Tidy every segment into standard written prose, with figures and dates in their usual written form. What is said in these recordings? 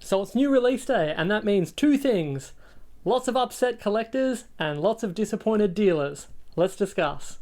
So it's new release day, and that means two things. Lots of upset collectors and lots of disappointed dealers. Let's discuss.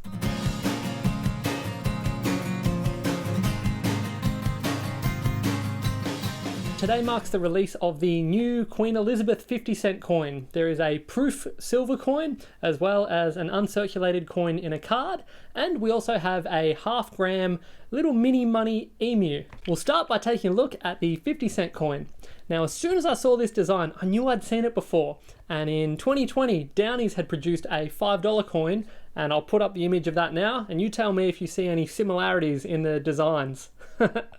Today marks the release of the new Queen Elizabeth 50-cent coin. There is a proof silver coin, as well as an uncirculated coin in a card, and we also have a half-gram little mini money emu. We'll start by taking a look at the 50-cent coin. Now, as soon as I saw this design, I knew I'd seen it before, and in 2020, Downies had produced a $5 coin, and I'll put up the image of that now, and you tell me if you see any similarities in the designs.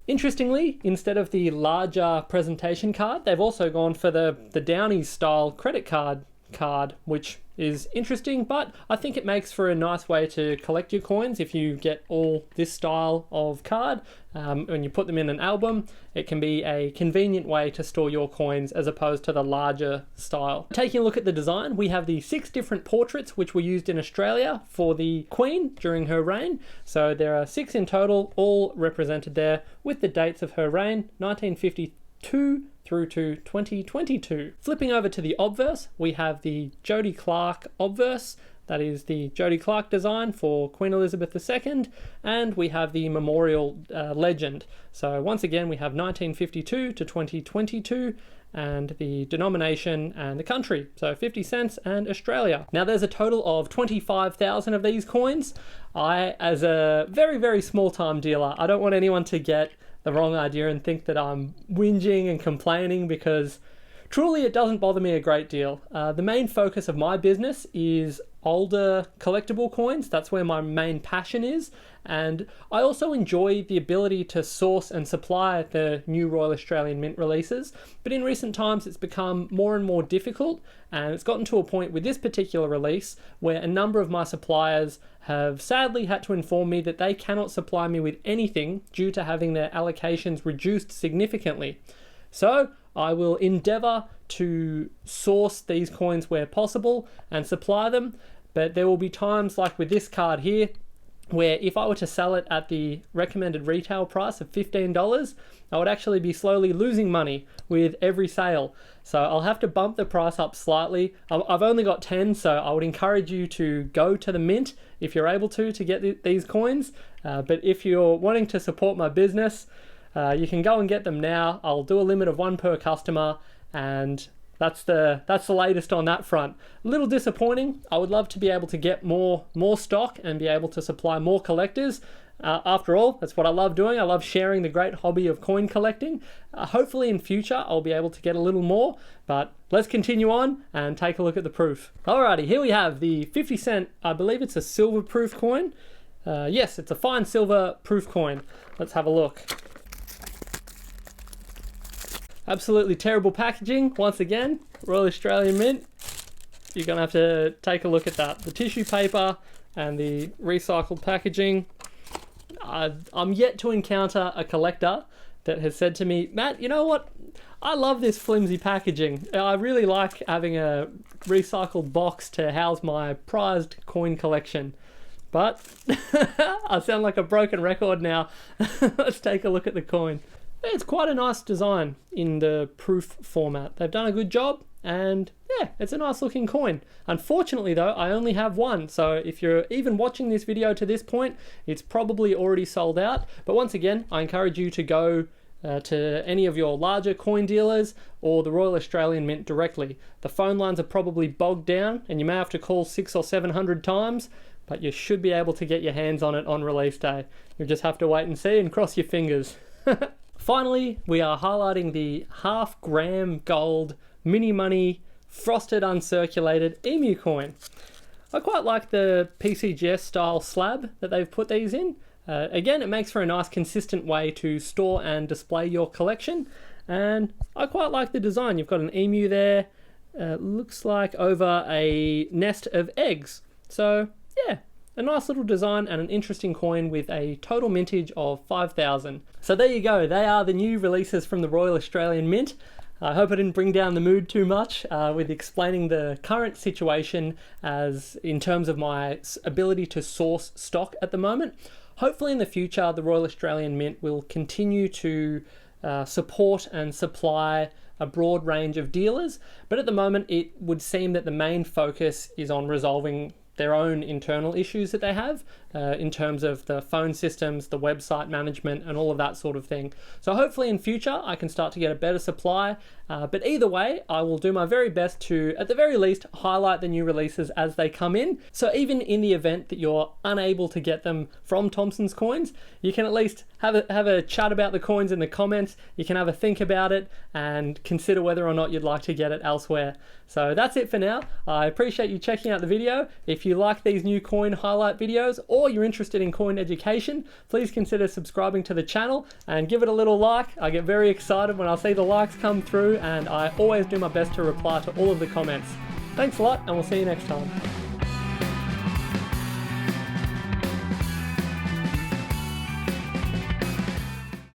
Interestingly, instead of the larger presentation card, they've also gone for the Downies style credit card, which is interesting, but I think it makes for a nice way to collect your coins if you get all this style of card. When you put them in an album, it can be a convenient way to store your coins as opposed to the larger style. Taking a look at the design, we have the 6 different portraits which were used in Australia for the Queen during her reign. So there are 6 in total, all represented there with the dates of her reign, 1952 through to 2022. Flipping over to the obverse, we have the Jody Clark obverse. That is the Jody Clark design for Queen Elizabeth II, and we have the memorial legend. So once again, we have 1952 to 2022, and the denomination and the country, so 50 cents and Australia. Now there's a total of 25,000 of these coins. As a very, very small time dealer, I don't want anyone to get the wrong idea and think that I'm whinging and complaining, because truly it doesn't bother me a great deal. The main focus of my business is older collectible coins. That's where my main passion is, and I also enjoy the ability to source and supply the new Royal Australian Mint releases, but in recent times it's become more and more difficult, and it's gotten to a point with this particular release where a number of my suppliers have sadly had to inform me that they cannot supply me with anything due to having their allocations reduced significantly. So I will endeavour to source these coins where possible and supply them, but there will be times like with this card here where if I were to sell it at the recommended retail price of $15, I would actually be slowly losing money with every sale. So I'll have to bump the price up slightly. I've only got 10, so I would encourage you to go to the mint if you're able to get these coins. But if you're wanting to support my business, you can go and get them now. I'll do a limit of 1 per customer, and that's the latest on that front. A little disappointing. I would love to be able to get more stock and be able to supply more collectors. After all, that's what I love doing. I love sharing the great hobby of coin collecting. Hopefully in future I'll be able to get a little more, but let's continue on and take a look at the proof. Alrighty, here we have the 50 cent, I believe it's a silver proof coin. Yes, it's a fine silver proof coin. Let's have a look. Absolutely terrible packaging, once again. Royal Australian Mint. You're going to have to take a look at that. The tissue paper and the recycled packaging. I'm yet to encounter a collector that has said to me, Matt, you know what? I love this flimsy packaging. I really like having a recycled box to house my prized coin collection. But I sound like a broken record now. Let's take a look at the coin. It's quite a nice design in the proof format. They've done a good job, and yeah, it's a nice looking coin. Unfortunately though, I only have one, so if you're even watching this video to this point, it's probably already sold out. But once again, I encourage you to go to any of your larger coin dealers or the Royal Australian Mint directly. The phone lines are probably bogged down, and you may have to call 600 or 700 times, but you should be able to get your hands on it on release day. You'll just have to wait and see and cross your fingers. Finally, we are highlighting the half-gram gold mini money frosted uncirculated emu coin. I quite like the PCGS style slab that they've put these in. Again, it makes for a nice consistent way to store and display your collection, and I quite like the design. You've got an emu there, looks like over a nest of eggs. So yeah, a nice little design and an interesting coin with a total mintage of 5,000. So there you go, they are the new releases from the Royal Australian Mint. I hope I didn't bring down the mood too much with explaining the current situation as in terms of my ability to source stock at the moment. Hopefully in the future, the Royal Australian Mint will continue to support and supply a broad range of dealers, but at the moment it would seem that the main focus is on resolving their own internal issues that they have in terms of the phone systems, the website management, and all of that sort of thing. So hopefully in future I can start to get a better supply, but either way I will do my very best to, at the very least, highlight the new releases as they come in. So even in the event that you're unable to get them from Thompson's Coins, you can at least have a chat about the coins in the comments. You can have a think about it and consider whether or not you'd like to get it elsewhere. So that's it for now. I appreciate you checking out the video. If you like these new coin highlight videos, or you're interested in coin education, please consider subscribing to the channel and give it a little like. I get very excited when I see the likes come through, and I always do my best to reply to all of the comments. Thanks a lot, and we'll see you next time.